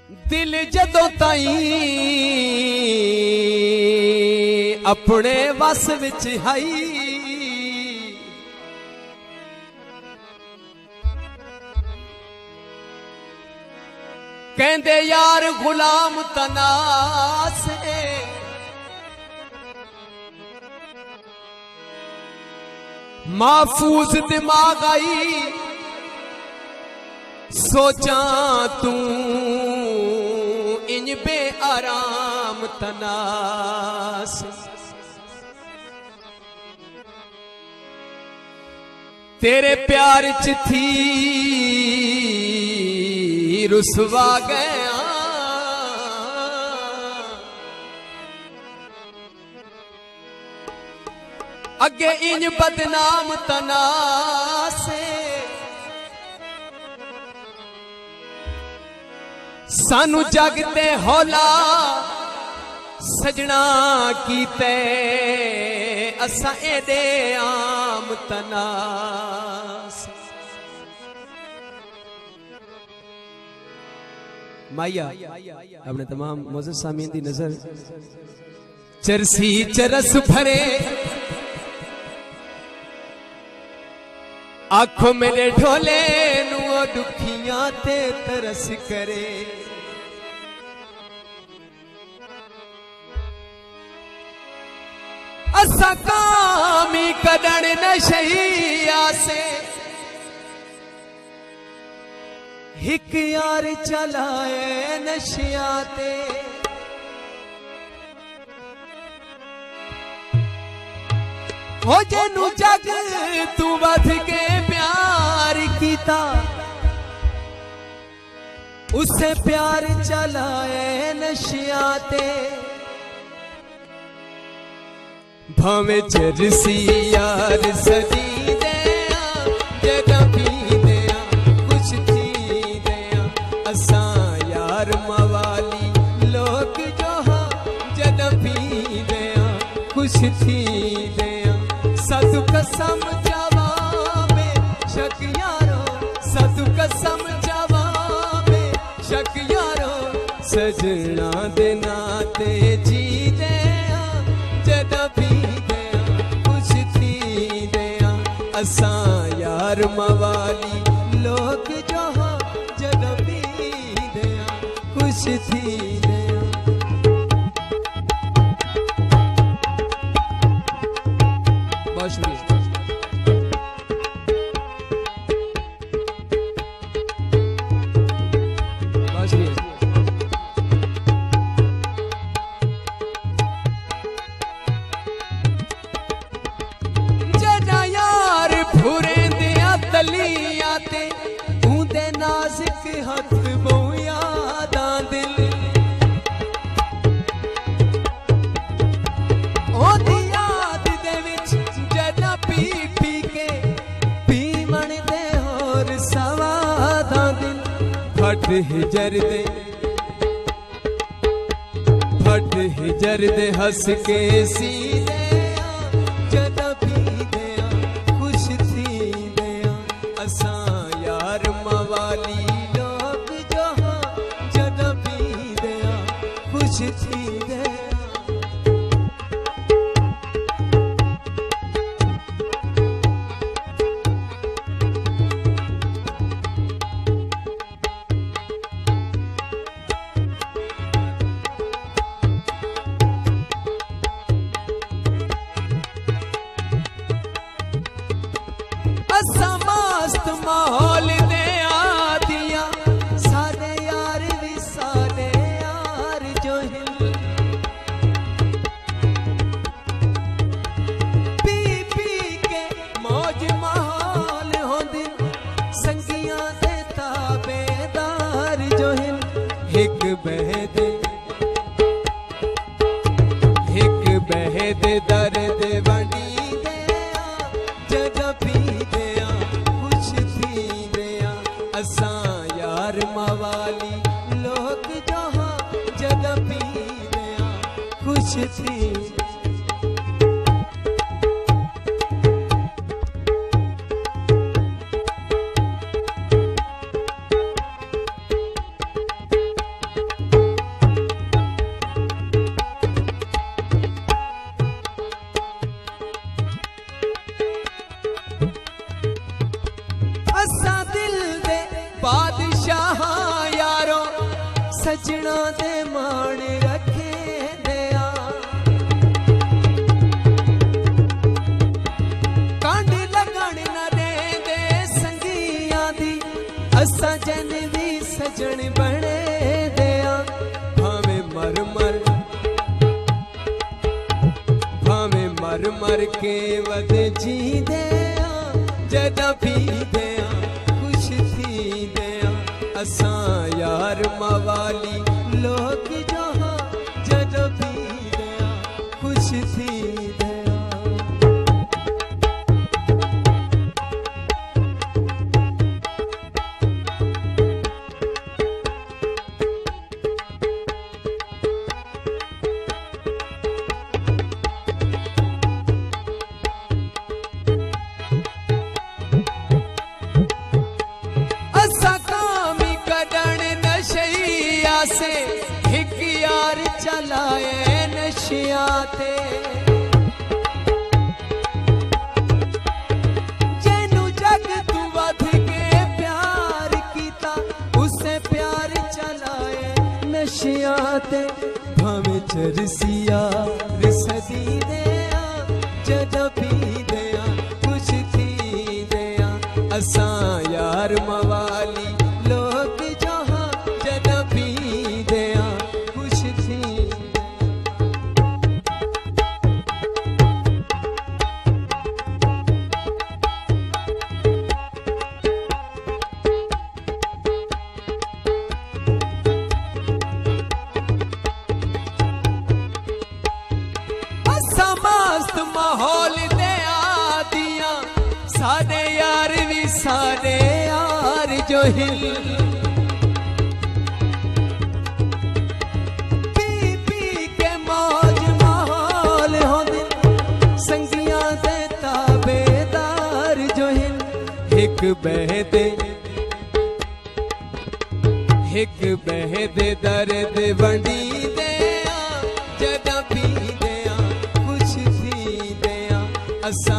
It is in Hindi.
दिल जदों ताई अपने वस विच हाई कहंदे यार गुलाम तनासे महफूज दिमाग आई सोचा तू इंज बे आराम तनास तेरे प्यार च थी रुसवा गया अगे इंज बदनाम तनासे सानू जगते हौला सजना कीते असा एदे आम तनास माया अपने तमाम मोअज़्ज़ज़ सामीन दी नजर चरसी चरस भरे आँखों मेरे ढोले नू दुखियां ते तरस करे असा कामी कदन नशैया से हिक यार चलाए नशिया ते हो जेनू जग तू वध के प्यार कीता उससे प्यार चलाए नशिया ते भावे चरसी यार सदी दया जदा पी दया कुछ थी दया असा यार मवाली लोग जो जदा पी दया कुछ थी दया सदु कसम जवाबे शक यारो सदु कसम जवाबे शक यारो सजना दे नाते जी दया जदा पी दया कुछ थी दया असा यार मवाली लोग जहाँ जदा पी दया कुछ थी दया बहुत शुक्रिया नाजिक हथ बोयादा दिल ओदी याद दे विच जदा पी पी के पीवण दे होर सवादा दिल फट हिजर दे हंस के सी दया जदा पी दया खुश थी दया असा यार मवाली लोग जहाँ जदा पी दया कुछ थी दया असा मस्त माहौल दे आदिया सारे यार भी सारे यार जो हिल पी पी के मौज माहौल होंदी संगियां दे ताबेदार जो हिल हिक बहदे दर्द वंडी जदा पी दया कुछ थी दया असा यार मवाली लोग जहाँ जदा पी दया कुछ थी बादशाह यारो सजना दे मान रखे दिया कांड लगन न दे संगिया दी असा जन भी सजन बने दिया भावे मर मर के वद जी दिया जदा पी दिया खुश थी दिया असा यार मवाली लोग जहाँ जदा पी दिया खुश थी दिया से हिक यार चलाए नशिया ते जेनू जग तू वध के प्यार कीता उसे प्यार चलाए नशिया ते भावे चरसिया रिसदी दिया जदा पी दिया खुश थी दिया असा यार मवाली लोग जहाँ जदा पी माहौल दे आदिया सारे यार भी सारे यार जो हिल पी पी के मौज माहौल हो दिल संगिया दे ताबेदार जो हिल एक बहदे दर्द वंडी दे जदा पी दिया खुश थी दिया असा